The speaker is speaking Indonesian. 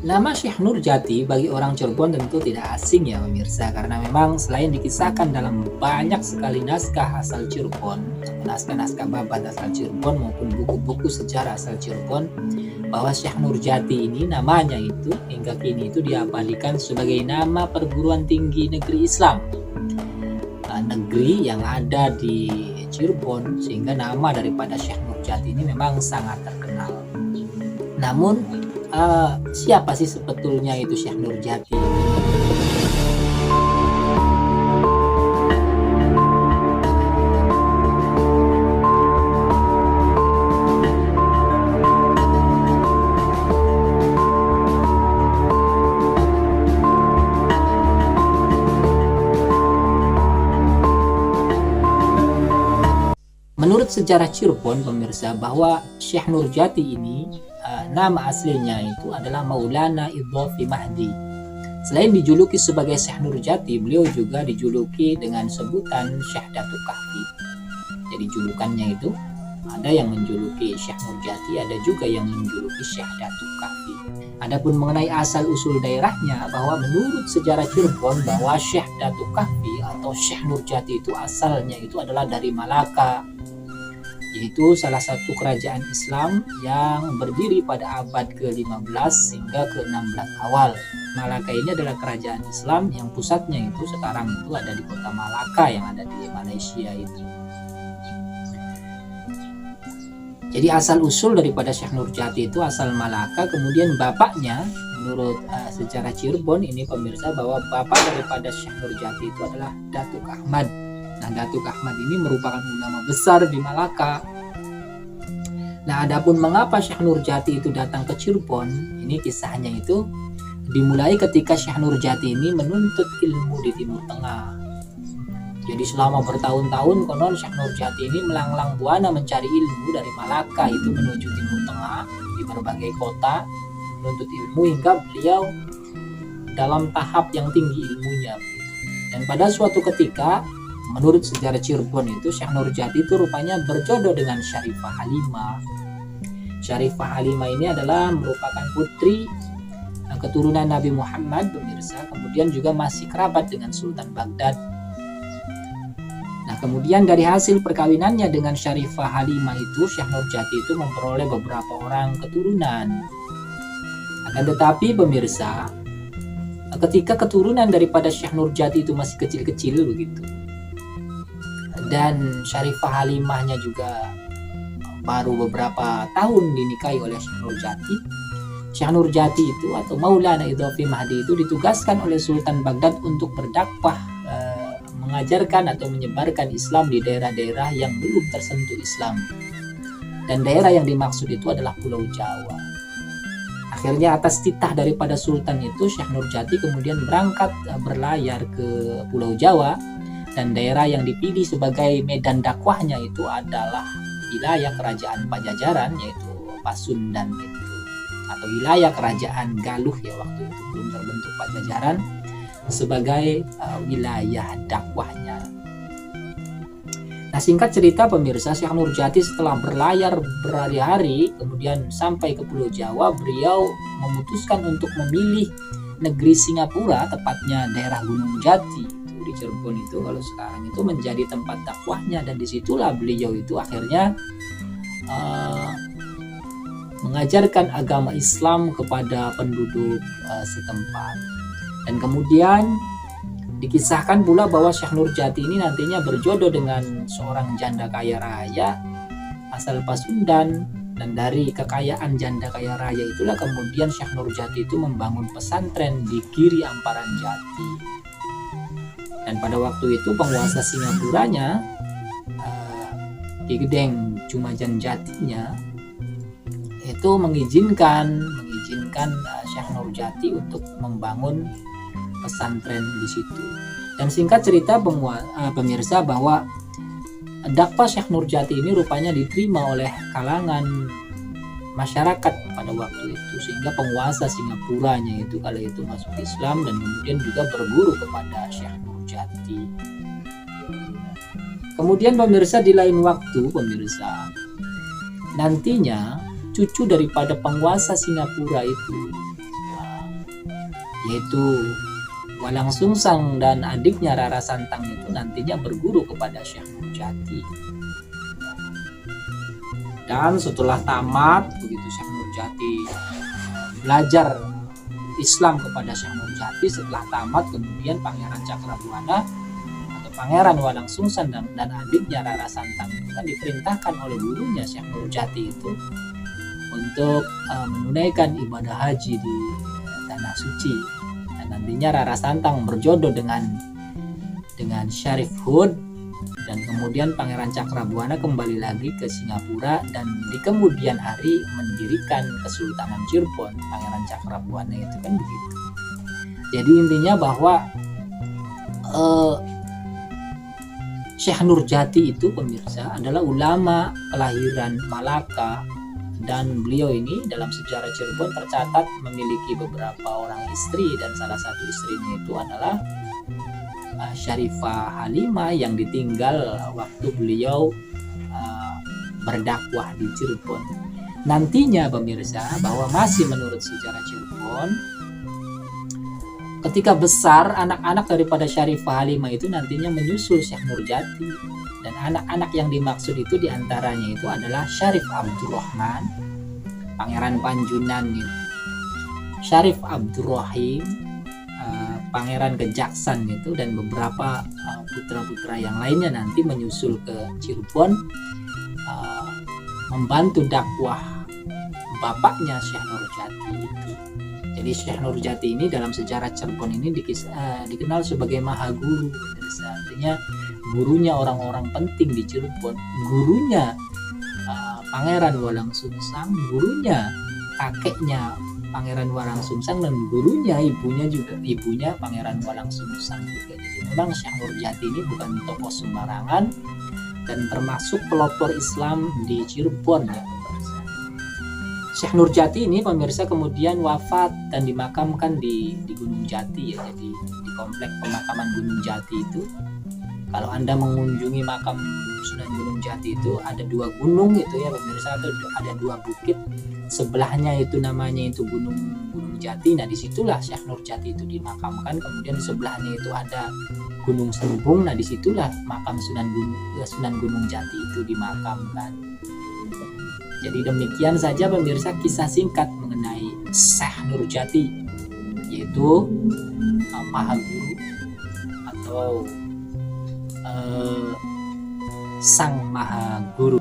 Nama Syekh Nurjati bagi orang Cirebon tentu tidak asing ya pemirsa, karena memang selain dikisahkan dalam banyak sekali naskah asal Cirebon, naskah-naskah babat asal Cirebon maupun buku-buku sejarah asal Cirebon, bahwa Syekh Nurjati ini namanya itu hingga kini itu diabadikan sebagai nama perguruan tinggi negeri Islam, negeri yang ada di Cirebon, sehingga nama daripada Syekh Nurjati ini memang sangat terkenal. Namun siapa sih sebetulnya itu Syekh Nurjati? Menurut sejarah Cirebon pemirsa, bahwa Syekh Nurjati ini nama aslinya itu adalah Maulana Idhofi Mahdi. Selain dijuluki sebagai Syekh Nurjati, beliau juga dijuluki dengan sebutan Syekh Datuk Kahfi. Jadi julukannya itu ada yang menjuluki Syekh Nurjati, ada juga yang menjuluki Syekh Datuk Kahfi. Adapun mengenai asal usul daerahnya, bahwa menurut sejarah Cirebon bahwa Syekh Datuk Kahfi atau Syekh Nurjati itu asalnya itu adalah dari Malaka, yaitu salah satu kerajaan Islam yang berdiri pada abad ke-15 hingga ke-16 awal. Malaka ini adalah kerajaan Islam yang pusatnya itu sekarang itu ada di kota Malaka yang ada di Malaysia itu. Jadi asal usul daripada Syekh Nurjati itu asal Malaka, kemudian bapaknya menurut sejarah Cirebon ini pemirsa, bahwa bapak daripada Syekh Nurjati itu adalah Datuk Ahmad. Nah, Datuk Ahmad ini merupakan ulama besar di Malaka. Nah, adapun mengapa Syekh Nurjati itu datang ke Cirebon, ini kisahnya itu dimulai ketika Syekh Nurjati ini menuntut ilmu di Timur Tengah. Jadi selama bertahun-tahun konon Syekh Nurjati ini melanglang buana mencari ilmu dari Malaka itu menuju Timur Tengah di berbagai kota, menuntut ilmu hingga beliau dalam tahap yang tinggi ilmunya. Dan pada suatu ketika, menurut sejarah Cirebon itu Syekh Nurjati itu rupanya berjodoh dengan Syarifah Halimah. Syarifah Halimah ini adalah merupakan putri keturunan Nabi Muhammad pemirsa, kemudian juga masih kerabat dengan Sultan Baghdad. Nah, kemudian dari hasil perkawinannya dengan Syarifah Halimah itu, Syekh Nurjati itu memperoleh beberapa orang keturunan. Akan tetapi pemirsa, ketika keturunan daripada Syekh Nurjati itu masih kecil-kecil begitu, dan Syarifah Halimahnya juga baru beberapa tahun dinikahi oleh Syekh Nurjati, Syekh Nurjati itu atau Maulana Idhofi Mahdi itu ditugaskan oleh Sultan Baghdad untuk berdakwah, mengajarkan atau menyebarkan Islam di daerah-daerah yang belum tersentuh Islam. Dan daerah yang dimaksud itu adalah Pulau Jawa. Akhirnya atas titah daripada Sultan itu, Syekh Nurjati kemudian berangkat berlayar ke Pulau Jawa, dan daerah yang dipilih sebagai medan dakwahnya itu adalah wilayah kerajaan Pajajaran, yaitu Pasundan itu, atau wilayah kerajaan Galuh ya, waktu itu belum terbentuk Pajajaran, sebagai wilayah dakwahnya. Nah, singkat cerita pemirsa, Syekh Nurjati setelah berlayar berhari-hari kemudian sampai ke Pulau Jawa, beliau memutuskan untuk memilih negeri Singapura, tepatnya daerah Gunung Jati itu di Cirebon itu kalau sekarang itu menjadi tempat dakwahnya, dan disitulah beliau itu akhirnya mengajarkan agama Islam kepada penduduk setempat. Dan kemudian dikisahkan pula bahwa Syekh Nurjati ini nantinya berjodoh dengan seorang janda kaya raya asal Pasundan, dan dari kekayaan janda kaya raya itulah kemudian Syekh Nurjati itu membangun pesantren di Giri Amparan Jati. Dan pada waktu itu penguasa Singapuranya, Ki Gedeng Jumajan Jatinya, itu mengizinkan Syekh Nurjati untuk membangun pesantren di situ. Dan singkat cerita pemirsa, bahwa dakwah Syekh Nurjati ini rupanya diterima oleh kalangan masyarakat pada waktu itu, sehingga penguasa Singapuranya itu kala itu masuk Islam dan kemudian juga berguru kepada Syekh Nurjati. Kemudian pemirsa, di lain waktu pemirsa, nantinya cucu daripada penguasa Singapura itu yaitu Walang Sungsang dan adiknya Rara Santang itu nantinya berguru kepada Syekh Nurjati. Dan setelah tamat begitu Syekh Nurjati belajar Islam kepada Syekh Nurjati, setelah tamat kemudian Pangeran Cakrabuana atau Pangeran Walang Sungsang dan adiknya Rara Santang itu kan diperintahkan oleh gurunya Syekh Nurjati itu untuk menunaikan ibadah haji di tanah suci. Dan nantinya Rara Santang berjodoh dengan Syarif Hud, dan kemudian Pangeran Cakrabuana kembali lagi ke Singapura dan di kemudian hari mendirikan Kesultanan Cirebon. Pangeran Cakrabuana itu kan begitu. Jadi intinya bahwa Syekh Nurjati itu pemirsa adalah ulama kelahiran Malaka, dan beliau ini dalam sejarah Cirebon tercatat memiliki beberapa orang istri, dan salah satu istrinya itu adalah Syarifah Halimah yang ditinggal waktu beliau berdakwah di Cirebon. Nantinya pemirsa, bahwa masih menurut sejarah Cirebon, ketika besar anak-anak daripada Syarifah Halimah itu nantinya menyusul Syekh Nurjati, dan anak-anak yang dimaksud itu diantaranya itu adalah Syarif Abdurrahman, Pangeran Panjunan gitu, Syarif Abdurrahim, Pangeran Kejaksan itu, dan beberapa putra-putra yang lainnya nanti menyusul ke Cirebon membantu dakwah bapaknya Syekh Nurjati itu. Jadi Syekh Nurjati ini dalam sejarah Cirebon ini dikenal sebagai Mahaguru. Artinya gurunya orang-orang penting di Cirebon, gurunya Pangeran Walang Sungsang, gurunya kakeknya Pangeran Walang Sungsang, dan gurunya ibunya Pangeran Walang Sungsang juga. Jadi memang Syekh Nurjati ini bukan tokoh sembarangan dan termasuk pelopor Islam di Cirebon ya pemirsa. Syekh Nurjati ini pemirsa kemudian wafat dan dimakamkan di Gunung Jati ya. Jadi di komplek pemakaman Gunung Jati itu, kalau Anda mengunjungi makam Sunan Gunung Jati itu ada 2 gunung itu ya pemirsa, atau ada 2 bukit. Sebelahnya itu namanya itu Gunung Jati. Nah disitulah Syekh Nurjati itu dimakamkan. Kemudian di sebelahnya itu ada Gunung Sembung. Nah disitulah makam Sunan Gunung Jati itu dimakamkan. Jadi demikian saja pemirsa kisah singkat mengenai Syekh Nurjati, yaitu Mahaguru atau Sang Mahaguru.